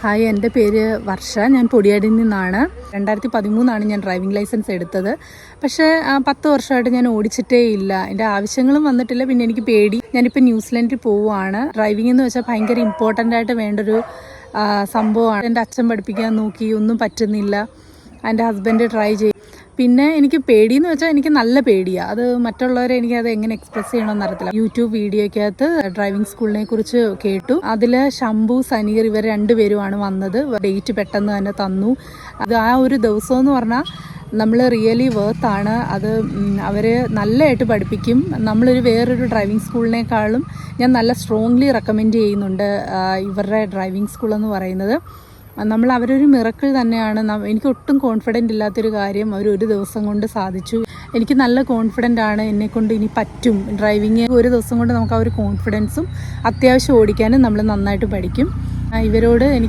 Hi, എൻ്റെ പേര് വർഷ. ഞാൻ പൊടിയാടിയിൽ നിന്നാണ്. 2013 ഞാൻ ഡ്രൈവിംഗ് ലൈസൻസ് എടുത്തത്. പക്ഷേ 10 വർഷമായിട്ട് ഞാൻ ഓടിച്ചിട്ടേ ഇല്ല. എൻ്റെ ആവശ്യങ്ങളും വന്നിട്ടില്ല. പിന്നെ എനിക്ക് പേടി. ഞാനിപ്പോൾ ന്യൂസിലൻഡിൽ പോവുകയാണ്. ഡ്രൈവിംഗ് എന്ന് വെച്ചാൽ ഭയങ്കര ഇമ്പോർട്ടൻ്റ് ആയിട്ട് വേണ്ടൊരു സംഭവമാണ്. എൻ്റെ അച്ഛൻ പഠിപ്പിക്കാൻ നോക്കി, ഒന്നും പറ്റുന്നില്ല. എൻ്റെ ഹസ്ബൻഡ് ട്രൈ ചെയ്യും. പിന്നെ എനിക്ക് പേടിയെന്ന് വെച്ചാൽ എനിക്ക് നല്ല പേടിയാണ്. അത് മറ്റുള്ളവരെ എനിക്കത് എങ്ങനെ എക്സ്പ്രസ് ചെയ്യണമെന്ന് അറിയത്തില്ല. യൂട്യൂബ് വീഡിയോയ്ക്കകത്ത് ഡ്രൈവിംഗ് സ്കൂളിനെ കുറിച്ച് കേട്ടു. അതിൽ ശംഭു, സനീർ ഇവർ രണ്ടുപേരുമാണ് വന്നത്. ഡേറ്റ് പെട്ടെന്ന് തന്നെ തന്നു. അത് ആ ഒരു ദിവസം എന്ന് പറഞ്ഞാൽ നമ്മൾ റിയലി വേർത്താണ്. അത് അവർ നല്ലതായിട്ട് പഠിപ്പിക്കും. നമ്മളൊരു വേറൊരു ഡ്രൈവിംഗ് സ്കൂളിനേക്കാളും ഞാൻ നല്ല സ്ട്രോങ്ലി റെക്കമെൻഡ് ചെയ്യുന്നുണ്ട് ഇവരുടെ ഡ്രൈവിംഗ് സ്കൂളെന്ന് പറയുന്നത്. അവരൊരു മിറക്കിൾ തന്നെയാണ്. എനിക്ക് ഒട്ടും കോൺഫിഡൻ്റ് ഇല്ലാത്തൊരു കാര്യം ഒരു ദിവസം കൊണ്ട് സാധിച്ചു. എനിക്ക് നല്ല കോൺഫിഡൻ്റ് ആണ്, എന്നെക്കൊണ്ട് ഇനി പറ്റും ഡ്രൈവിങ്. ഒരു ദിവസം കൊണ്ട് നമുക്ക് ആ ഒരു കോൺഫിഡൻസും അത്യാവശ്യം ഓടിക്കാനും നമ്മൾ നന്നായിട്ട് പഠിക്കും. ഇവരോട് എനിക്ക്